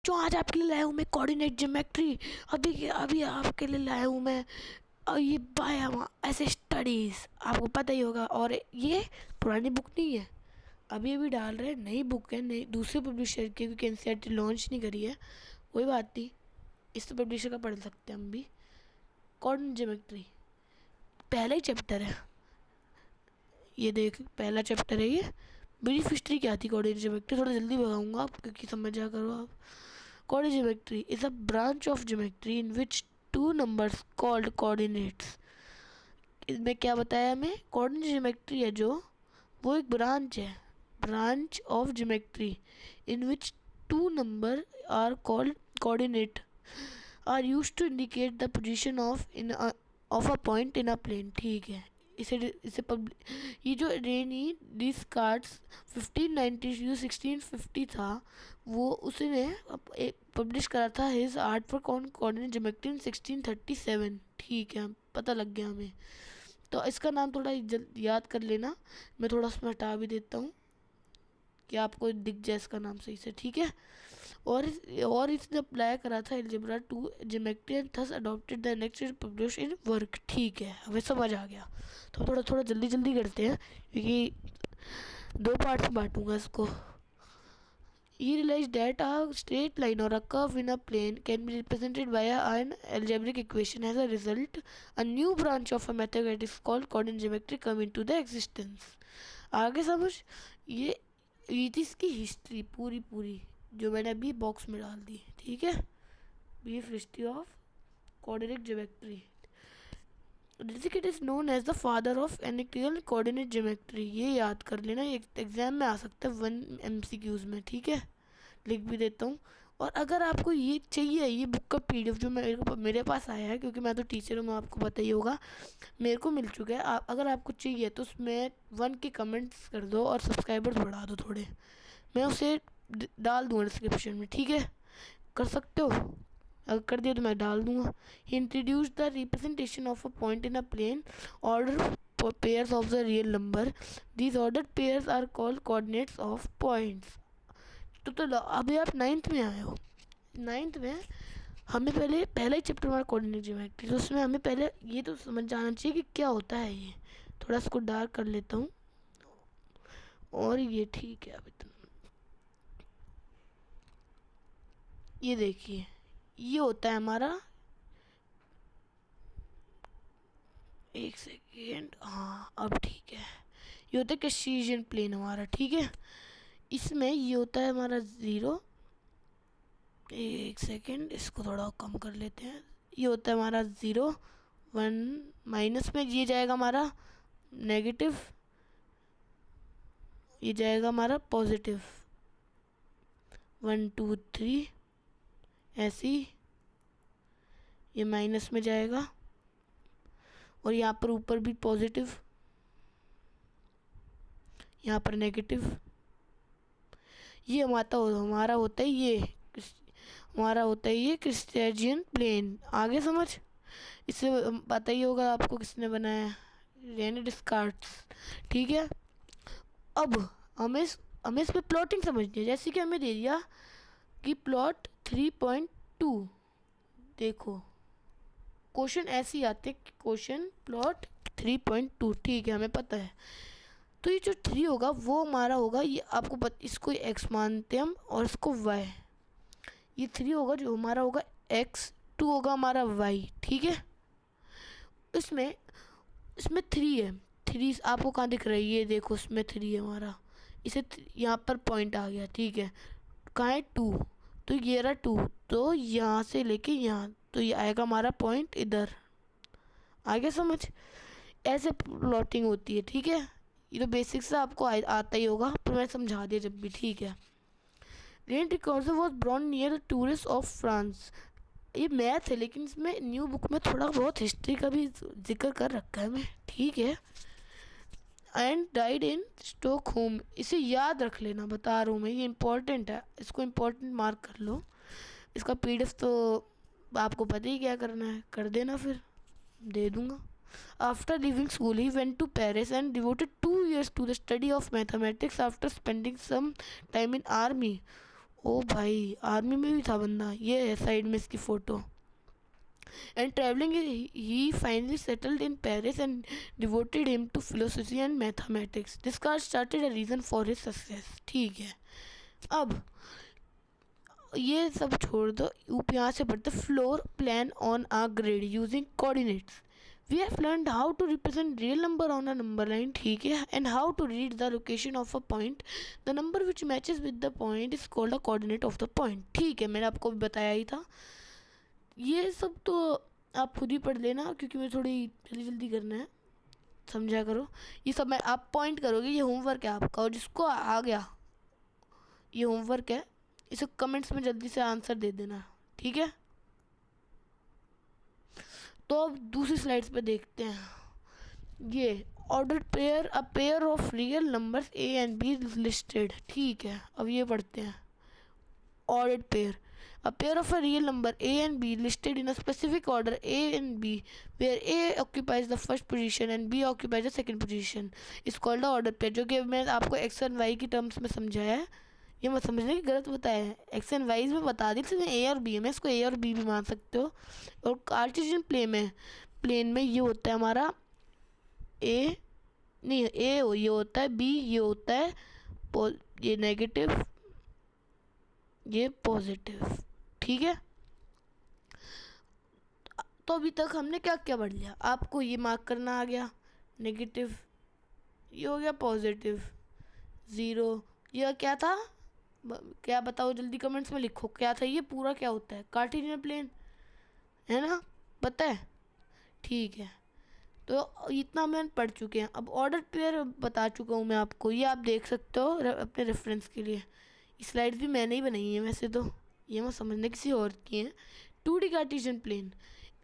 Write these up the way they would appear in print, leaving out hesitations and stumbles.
बच्चों, आज आपके लिए लाया हूँ मैं कोऑर्डिनेट ज्योमेट्री। अभी आपके लिए लाया हूँ मैं और ये बाया ऐसे स्टडीज़, आपको पता ही होगा। और ये पुरानी बुक नहीं है, अभी अभी डाल रहे हैं, नई बुक है, नई दूसरे पब्लिशर की, क्योंकि एनसीईआरटी लॉन्च नहीं करी है। कोई बात नहीं, इस तो पब्लिशर का पढ़ सकते हैं हम भी। कोऑर्डिनेट ज्योमेट्री पहला ही चैप्टर है, ये देख पहला चैप्टर है ये। ब्रीफ हिस्ट्री क्या थी कोऑर्डिनेट ज्योमेट्री, थोड़ा जल्दी बताऊंगा आप क्योंकि समझ जा करो आप। Coordinate geometry is a branch of geometry in which two numbers called coordinates. इसमें क्या बताया हमें, कोऑर्डिनेट ज्योमेट्री है जो, वो एक ब्रांच है, branch of geometry in which two number are called coordinate are used to indicate the position of a point in a plane. ठीक है, इसे ये जो रेनी डिस्कार्ड्स 1590 1650 था, वो उसने पब्लिश करा था his art for coordinate geometry in 1637। ठीक है, पता लग गया हमें। तो इसका नाम थोड़ा याद कर लेना, मैं थोड़ा उसमें हटा भी देता हूँ कि आपको दिख जाए इसका नाम सही से। ठीक है, और इसने अप्लाई करा था algebra to geometry and thus adopted the next publish in work. ठीक है, हमें समझ आ गया। तो थोड़ा जल्दी जल्दी करते हैं क्योंकि दो पार्ट में बांटूंगा इसको। He realized that a straight line or a curve in a plane can be represented by an algebraic equation. As a result, a new branch of a mathematics called coordinate geometry come into the existence. आगे समझ, ये थी इसकी history पूरी जो मैंने अभी box में डाल दी। ठीक है, brief history of coordinate geometry. It is known as the father of analytical coordinate geometry. ये याद कर लेना, ये एग्जाम में आ सकता है 1 MCQs में। ठीक है, लिख भी देता हूँ। और अगर आपको ये चाहिए, ये बुक का PDF जो मेरे पास आया है, क्योंकि मैं तो टीचर हूँ, आपको पता ही होगा, मेरे को मिल चुका है। अगर आपको चाहिए तो उसमें 1 के कमेंट्स कर दो और सब्सक्राइबर्स बढ़ा दो थोड़े, मैं उसे डाल दूँगा डिस्क्रिप्शन में। ठीक है, कर सकते हो, अगर कर दिया तो मैं डाल दूंगा। He introduce the representation of a point in a plane order pairs of the real number. These ordered pairs are called coordinates of points. तो अभी आप 9th में आए हो। 9th में हमें पहला ही चैप्टर हमारा कोऑर्डिनेट ज्योमेट्री, तो उसमें हमें पहले ये तो समझ जाना चाहिए कि क्या होता है ये। थोड़ा इसको डार्क कर लेता हूँ और ये ठीक है। अभी तो ये देखिए, ये होता है हमारा, एक सेकेंड, हाँ अब ठीक है, ये होता है कार्टेशियन प्लेन हमारा। ठीक है, इसमें ये होता है हमारा 0, एक सेकेंड इसको थोड़ा कम कर लेते हैं। ये होता है हमारा 0 1, माइनस में ये जाएगा हमारा नेगेटिव, ये जाएगा हमारा पॉजिटिव, 1 2 3 ऐसी, ये माइनस में जाएगा और यहाँ पर ऊपर भी पॉजिटिव, यहाँ पर नेगेटिव। ये हमारा होता है ये कार्टेशियन प्लेन। आगे समझ, इससे पता ही होगा आपको किसने बनाया, रेने डिस्कार्ड्स। ठीक है, अब हमें इस पे प्लॉटिंग समझनी है। जैसे कि हमें दे दिया कि प्लॉट 3.2, देखो क्वेश्चन ऐसे ही आते हैं, क्वेश्चन प्लॉट 3.2। ठीक है, हमें पता है। तो ये जो 3 होगा वो हमारा होगा, ये आपको इसको x मानते हैं हम और इसको y। ये 3 होगा जो हमारा होगा x, 2 होगा हमारा y। ठीक है, इसमें 3 है। 3 आपको कहाँ दिख रहा है, ये देखो इसमें 3 है हमारा, इसे यहाँ पर पॉइंट आ गया। ठीक है, कहाँ है 2, तो ये रहा 2, तो यहाँ से लेके यहाँ, तो ये आएगा हमारा पॉइंट इधर। आगे समझ, ऐसे प्लॉटिंग होती है। ठीक है, ये तो बेसिक से आपको आता ही होगा, पर मैं समझा दिया जब भी। ठीक है, Rene Descartes was born near the tourist of France. ये मैथ है लेकिन इसमें न्यू बुक में थोड़ा बहुत हिस्ट्री का भी जिक्र कर रखा है मैं। ठीक है, एंड डाइड इन स्टॉकहोम। इसे याद रख लेना, बता रहा हूँ मैं, ये इंपॉर्टेंट है, इसको इंपॉर्टेंट मार्क कर लो। इसका PDF तो आपको पता ही क्या करना है, कर देना, फिर दे दूँगा। After leaving school, he went to Paris and devoted 2 years to the study of mathematics. After spending some time in army, ओ भाई आर्मी में भी था बंदा, ये है साइड में इसकी photo. And traveling, he finally settled in Paris and devoted him to philosophy and mathematics. This car started a reason for his success. ठीक है, अब ये सब छोड़ दो, ऊपर यहाँ से पढ़ते floor plan on a grid using coordinates. We have learned how to represent real number on a number line, ठीक है, and how to read the location of a point. The number which matches with the point is called a coordinate of the point. ठीक है, मैंने आपको भी बताया ही था। ये सब तो आप खुद ही पढ़ लेना, क्योंकि मुझे थोड़ी जल्दी जल्दी करना है, समझा करो। ये सब मैं आप पॉइंट करोगे, ये होमवर्क है आपका, और जिसको आ गया ये होमवर्क है, इसे कमेंट्स में जल्दी से आंसर दे देना, ठीक है। तो अब दूसरी स्लाइड्स पे देखते हैं। ये order pair, a pair of real numbers A and be listed, ठीक है। अब ये पढ़ते हैं, order pair, a pair of a real number a and b listed in a specific order a and b, where a occupies the first position and b occupies the second position, is called a order pair। जो कि मैंने आपको x and Y की terms में समझाया है, ये मत समझने की गलत बताया है, एक्स एंड वाई में बता दी थी ए और बी है, मैं इसको ए और बी भी मान सकते हो। और कार्टेशियन प्लेन में ये होता है हमारा ए, नहीं ए ये होता है, बी ये होता है, ये नेगेटिव, ये पॉजिटिव, ठीक है। तो अभी तक हमने क्या क्या पढ़ लिया, आपको ये मार्क करना आ गया, नेगेटिव, ये हो गया पॉजिटिव, ज़ीरो, यह क्या था, क्या बताओ जल्दी कमेंट्स में लिखो क्या था, ये पूरा क्या होता है, कार्टेशियन प्लेन है ना, पता है, ठीक है। तो इतना मैं पढ़ चुके हैं। अब ऑर्डर पेयर बता चुका हूँ मैं आपको, ये आप देख सकते हो अपने रेफरेंस के लिए। स्लाइड्स भी मैंने ही बनाई है वैसे तो, ये मैं समझने किसी और की है। 2D कार्टेशियन प्लेन,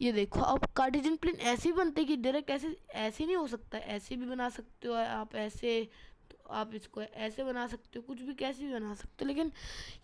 ये देखो, अब कार्टेशियन प्लेन ऐसे ही बनते कि डायरेक्ट ऐसे नहीं हो सकता, ऐसे भी बना सकते हो आप, ऐसे तो आप इसको ऐसे बना सकते हो, कुछ भी कैसे भी बना सकते हो। लेकिन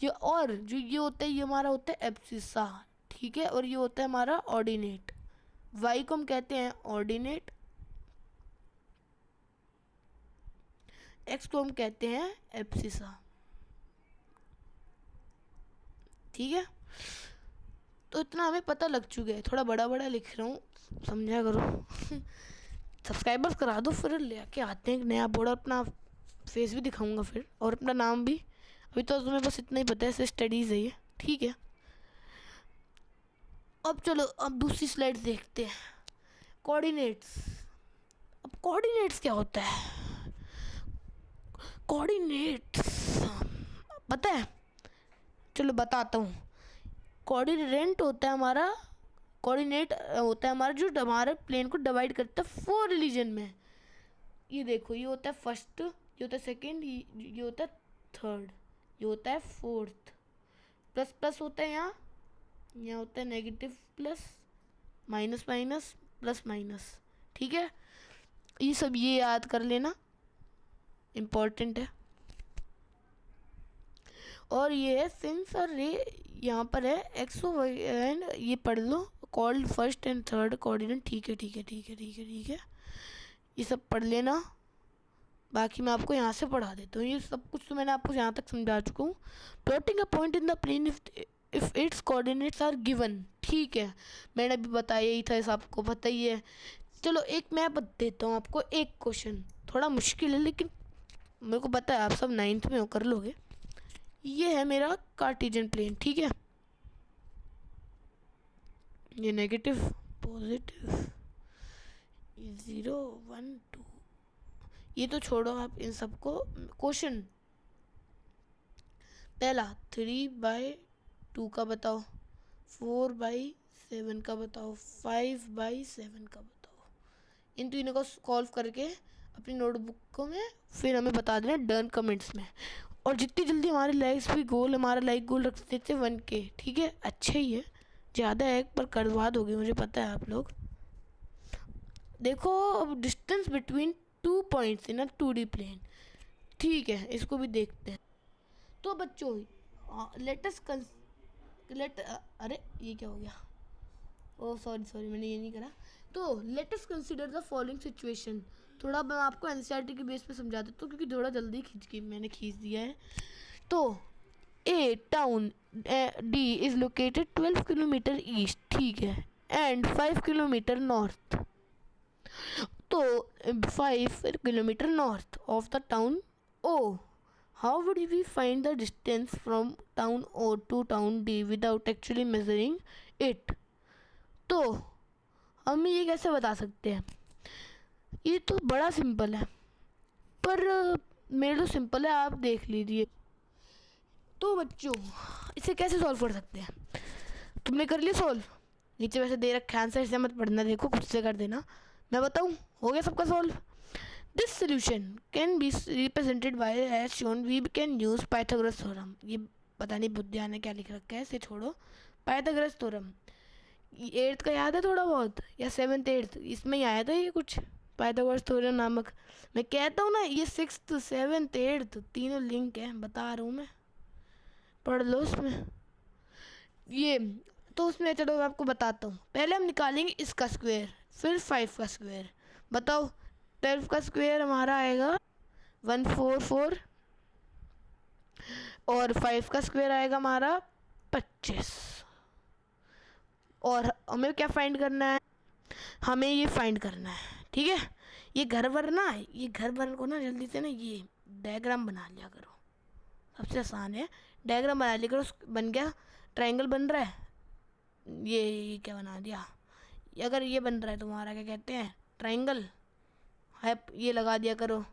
ये और जो ये होता है, ये हमारा होता है एब्सिसा, ठीक है, और ये होता है हमारा ऑर्डिनेट। वाई को हम कहते हैं ऑर्डिनेट, एक्स को हम कहते हैं एब्सिसा, ठीक है। तो इतना हमें पता लग चुका है, थोड़ा बड़ा बड़ा लिख रहा हूँ, समझा करो। सब्सक्राइबर्स करा दो, फिर ले आके आते हैं एक नया बोर्ड, अपना फेस भी दिखाऊंगा फिर, और अपना नाम भी। अभी तो तुम्हें बस इतना ही पता है, ऐसे स्टडीज़ है ये, ठीक है। अब चलो, अब दूसरी स्लाइड देखते हैं, कोऑर्डिनेट्स। अब कोऑर्डिनेट्स क्या होता है, कोऑर्डिनेट्स पता है, चलो बताता हूँ। कोऑर्डिनेट होता है हमारा, कोऑर्डिनेट होता है हमारा जो हमारे प्लेन को डिवाइड करता है 4 रिलीजन में। ये देखो, ये होता है फर्स्ट, ये होता है सेकंड, ये होता है थर्ड, ये होता है फोर्थ, प्लस प्लस होता है यहाँ, यहाँ होता है negative plus, minus minus, plus minus, ठीक है। ये सब ये याद कर लेना, इम्पोर्टेंट है। और ये है सिंस और रे, यहाँ पर है एक्स वाई एंड, ये पढ़ लो, called first and third coordinate, ठीक है ठीक है ठीक है ठीक है ठीक है, ये सब पढ़ लेना। बाकी मैं आपको यहाँ से पढ़ा देता हूँ, ये सब कुछ तो मैंने आपको यहाँ तक समझा चुका हूँ। Plotting a point in the plane if its coordinates are given, ठीक है, मैंने अभी बताया ही था, इस आपको पता ही है। चलो एक मैं बता देता हूँ आपको, एक क्वेश्चन थोड़ा मुश्किल है, लेकिन मेरे को पता है आप सब 9th में हो, कर लोगे। ये है मेरा कार्टेशियन प्लेन, ठीक है, ये नेगेटिव, पॉजिटिव, 0 1 2, ये तो छोड़ो आप इन सबको। क्वेश्चन पहला 3/2 का बताओ, 4/7 का बताओ, 5/7 का बताओ। इन तीनों को सॉल्व करके अपनी नोटबुक में फिर हमें बता देना डन कमेंट्स में। और जितनी जल्दी हमारे लाइक्स भी गोल, हमारा लाइक गोल रख देते 1K, ठीक है, अच्छा ही है, ज़्यादा है पर करवा दोगे, मुझे पता है आप लोग। देखो अब distance between 2 points in a 2D plane, ठीक है, इसको भी देखते हैं। तो बच्चों अरे ये क्या हो गया, ओह सॉरी मैंने ये नहीं करा। तो let us consider the following situation, थोड़ा मैं आपको एनसीईआरटी के बेस पे समझा देता हूँ, क्योंकि थोड़ा जल्दी मैंने खींच दिया है। तो a town D is located 12 kilometre east, ठीक है, एंड 5 किलोमीटर नॉर्थ। तो 5 kilometre north of the town O, how would we find the distance from town O to town D without actually measuring it. तो हम ये कैसे बता सकते हैं? ये तो बड़ा सिंपल है, पर मेरे तो सिंपल है, आप देख लीजिए। तो बच्चों इसे कैसे सॉल्व कर सकते हैं? तुमने कर लिया सॉल्व? नीचे वैसे दे रखा आंसर, इसे मत पढ़ना, देखो खुद से कर देना। मैं बताऊं, हो गया सबका solve. This solution can be represented by as shown, we can use Pythagoras theorem. ये पता नहीं बुद्धिया ने क्या लिख रखा है, इसे छोड़ो। पाइथागोरस थ्योरम 8th का याद है थोड़ा बहुत, या 7th 8th इसमें ही आया था ये कुछ, पाइथागोरस थ्योरम नामक। मैं कहता हूँ ना, ये 6th 7th 8th तीनों लिंक है, बता रहा हूँ मैं, पढ़ लो उसमें ये। तो उसमें चलो मैं आपको बताता हूँ। पहले हम निकालेंगे इसका स्क्वायर, फिर 5 का स्क्वायर। बताओ 12 का स्क्वायर हमारा आएगा 144, और 5 का स्क्वायर आएगा हमारा 25। और हमें क्या फाइंड करना है? हमें ये फाइंड करना है, ठीक है। ये घर वर ना, ये घर वर को ना जल्दी से ना ये डायग्राम बना लिया करो, सबसे आसान है। डायग्राम बना लिया करो, बन गया ट्रायंगल बन रहा है। ये क्या बना दिया? अगर ये बन रहा है तुम्हारा, क्या कहते हैं, ट्रायंगल है, ये लगा दिया करो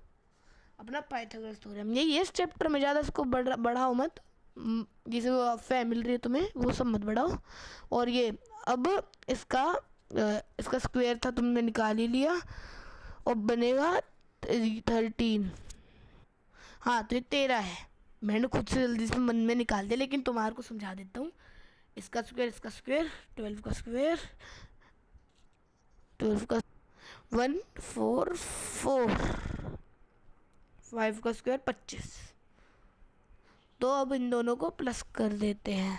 अपना पाइथागोरस थ्योरम। यही है इस चैप्टर में, ज़्यादा इसको बढ़ाओ मत, जिसे वो फै मिल रही है तुम्हें वो सब मत बढ़ाओ। और ये अब इसका स्क्वायर था, तुमने निकाल ही लिया, और बनेगा 13। हाँ तो ये 13 है, मैंने खुद से जल्दी से मन में निकाल दिया, लेकिन तुम्हारे को समझा देता हूँ। इसका स्क्वायर 12 का स्क्वायर 12 का 144, 5 का स्क्वायर 25। तो अब इन दोनों को प्लस कर देते हैं।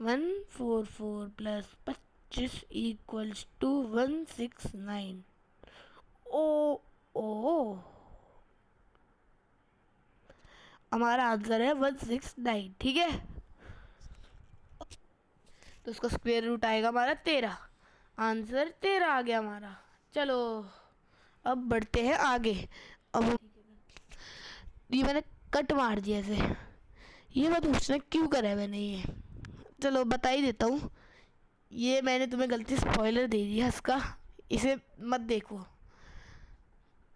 144 प्लस 25 इक्वल्स टू 169। ओ ओ हमारा आंसर है 169, ठीक है। तो उसका स्क्वायर रूट आएगा हमारा 13, आंसर 13 आ गया हमारा। चलो अब बढ़ते हैं आगे। अब ये मैंने कट मार दिया ऐसे, ये मत पूछना क्यों करा है मैंने ये, चलो बता ही देता हूँ। ये मैंने तुम्हें गलती स्पॉइलर दे दिया इसका, इसे मत देखो।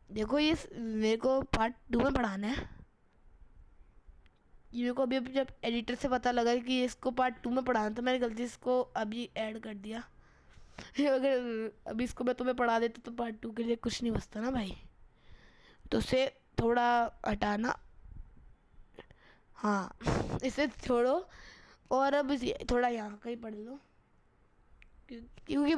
देखो ये मेरे को पार्ट 2 में पढ़ाना है। ये मेरे को अभी जब एडिटर से पता लगा कि इसको पार्ट 2 में पढ़ाना, तो मैंने गलती इसको अभी ऐड कर दिया। अगर अभी इसको मैं तुम्हें पढ़ा देता तो पार्ट 2 के लिए कुछ नहीं बचता ना भाई, तो उसे थोड़ा हटाना। हाँ इसे छोड़ो, और अब थोड़ा यहाँ का ही पढ़ लो, क्योंकि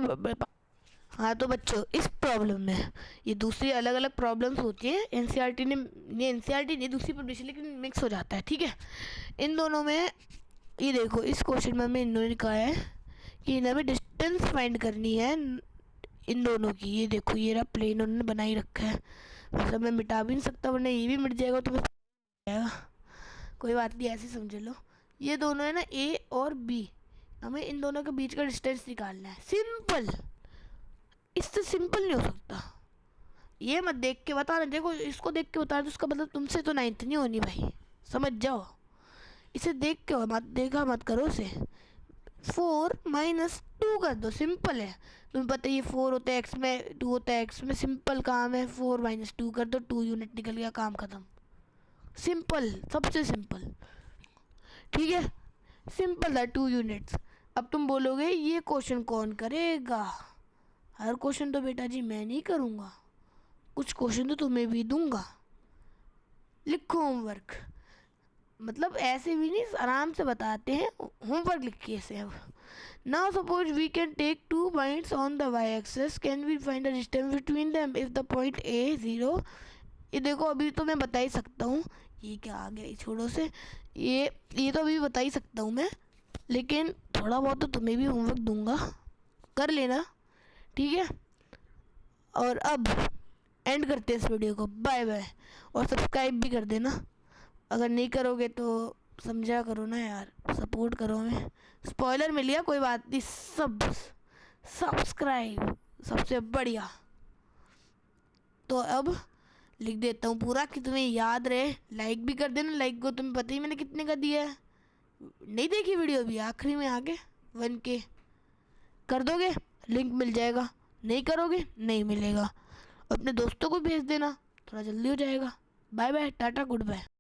हाँ तो बच्चों इस प्रॉब्लम में ये दूसरी अलग अलग प्रॉब्लम्स होती है, एनसीईआरटी ने दूसरी पब्लिश, लेकिन मिक्स हो जाता है, ठीक है। इन दोनों में ये देखो, इस क्वेश्चन में हमें इन्होंने कहा है कि हमें डिस्टेंस फाइंड करनी है इन दोनों की। ये देखो ये रहा प्लेन उन्होंने बनाई रखा है, मतलब मैं मिटा भी नहीं सकता, वरना ये भी मिट जाएगा तो जाएगा, कोई बात नहीं, ऐसे समझ लो। ये दोनों है ना ए और बी, हमें इन दोनों के बीच का डिस्टेंस निकालना है। सिंपल, इससे सिंपल नहीं हो सकता। ये मत देख के बताना, देखो इसको देख के बता दो उसका मतलब तुमसे तो 9th नहीं होनी भाई, समझ जाओ। इसे देख के मत, देखा मत करो इसे। 4 माइनस 2 कर दो, सिंपल है। तुम्हें पता है ये 4 होता है एक्स में, 2 होता है एक्स में, सिंपल काम है। 4 माइनस 2 कर दो, 2 यूनिट निकल गया, काम खत्म। सिंपल, सबसे सिंपल, ठीक है, सिंपल था 2 यूनिट्स। अब तुम बोलोगे ये क्वेश्चन कौन करेगा? हर क्वेश्चन तो बेटा जी मैं नहीं करूँगा, कुछ क्वेश्चन तो तुम्हें भी दूंगा। लिखो होमवर्क, मतलब ऐसे भी नहीं, आराम से बताते हैं, होमवर्क लिखिए इसे। अब now suppose we can take 2 points on the Y axis, can we find the distance between them if the point A 0। ये देखो अभी तो मैं बता ही सकता हूँ, ये क्या आ गया, छोड़ो से, ये तो अभी बता ही सकता हूँ मैं, लेकिन थोड़ा बहुत तो तुम्हें भी होमवर्क दूंगा, कर लेना, ठीक है। और अब एंड करते हैं इस वीडियो को, बाय बाय, और सब्सक्राइब भी कर देना। अगर नहीं करोगे तो समझा करो ना यार, सपोर्ट करो हमें। स्पॉइलर मिल गया, कोई बात नहीं। सब्सक्राइब सबसे बढ़िया। तो अब लिख देता हूँ पूरा कि तुम्हें याद रहे। लाइक भी कर देना, लाइक को तुम्हें पता ही मैंने कितने का दिया है। नहीं देखी वीडियो भी, आखिरी में आके 1K कर दोगे, लिंक मिल जाएगा। नहीं करोगे नहीं मिलेगा। अपने दोस्तों को भेज देना, थोड़ा जल्दी हो जाएगा। Bye bye, ta ta, good bye.